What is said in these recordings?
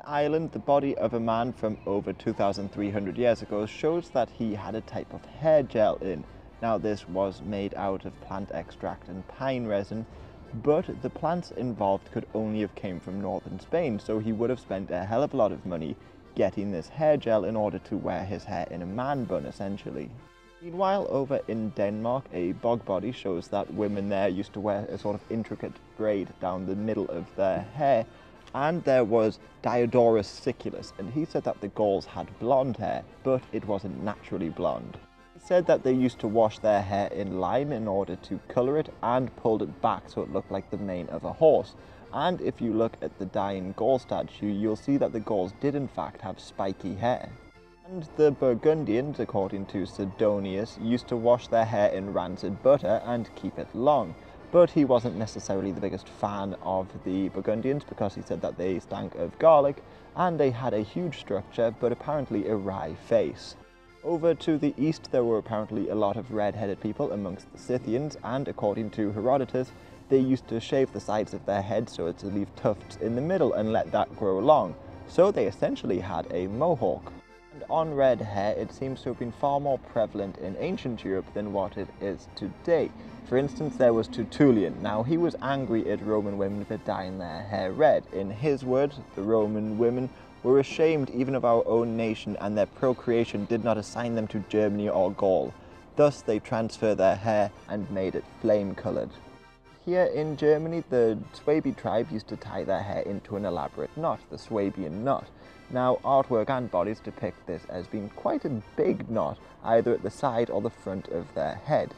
Ireland, the body of a man from over 2,300 years ago shows that he had a type of hair gel in. Now this was made out of plant extract and pine resin, but the plants involved could only have came from northern Spain, so he would have spent a hell of a lot of money getting this hair gel in order to wear his hair in a man bun, essentially. Meanwhile, over in Denmark, a bog body shows that women there used to wear a sort of intricate braid down the middle of their hair. And there was Diodorus Siculus, and he said that the Gauls had blonde hair, but it wasn't naturally blonde. He said that they used to wash their hair in lime in order to colour it and pulled it back so it looked like the mane of a horse. And if you look at the dying Gaul statue, you'll see that the Gauls did in fact have spiky hair. And the Burgundians, according to Sidonius, used to wash their hair in rancid butter and keep it long. But he wasn't necessarily the biggest fan of the Burgundians because he said that they stank of garlic and they had a huge structure but apparently a wry face. Over to the east there were apparently a lot of red-headed people amongst the Scythians, and according to Herodotus they used to shave the sides of their heads so as to leave tufts in the middle and let that grow long. So they essentially had a mohawk. And on red hair, it seems to have been far more prevalent in ancient Europe than what it is today. For instance, there was Tertullian. Now, he was angry at Roman women for dyeing their hair red. In his words, the Roman women were ashamed even of our own nation, and their procreation did not assign them to Germany or Gaul. Thus, they transferred their hair and made it flame-coloured. Here in Germany, the Swabi tribe used to tie their hair into an elaborate knot, the Swabian knot. Now, artwork and bodies depict this as being quite a big knot, either at the side or the front of their head.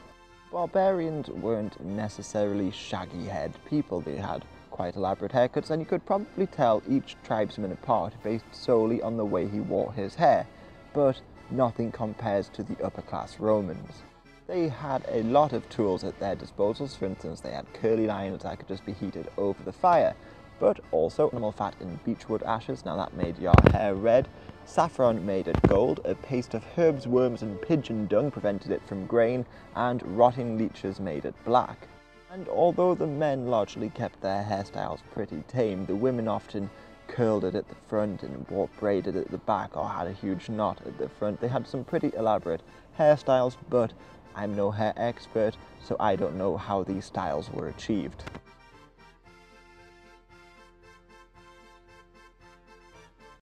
Barbarians weren't necessarily shaggy-haired people. They had quite elaborate haircuts, and you could probably tell each tribesman apart based solely on the way he wore his hair, but nothing compares to the upper-class Romans. They had a lot of tools at their disposals. For instance, they had curling irons that could just be heated over the fire, but also animal fat and beechwood ashes. Now that made your hair red. Saffron made it gold. A paste of herbs, worms and pigeon dung prevented it from graying, and rotting leeches made it black. And although the men largely kept their hairstyles pretty tame, the women often curled it at the front and wore braided at the back or had a huge knot at the front. They had some pretty elaborate hairstyles, but I'm no hair expert, so I don't know how these styles were achieved.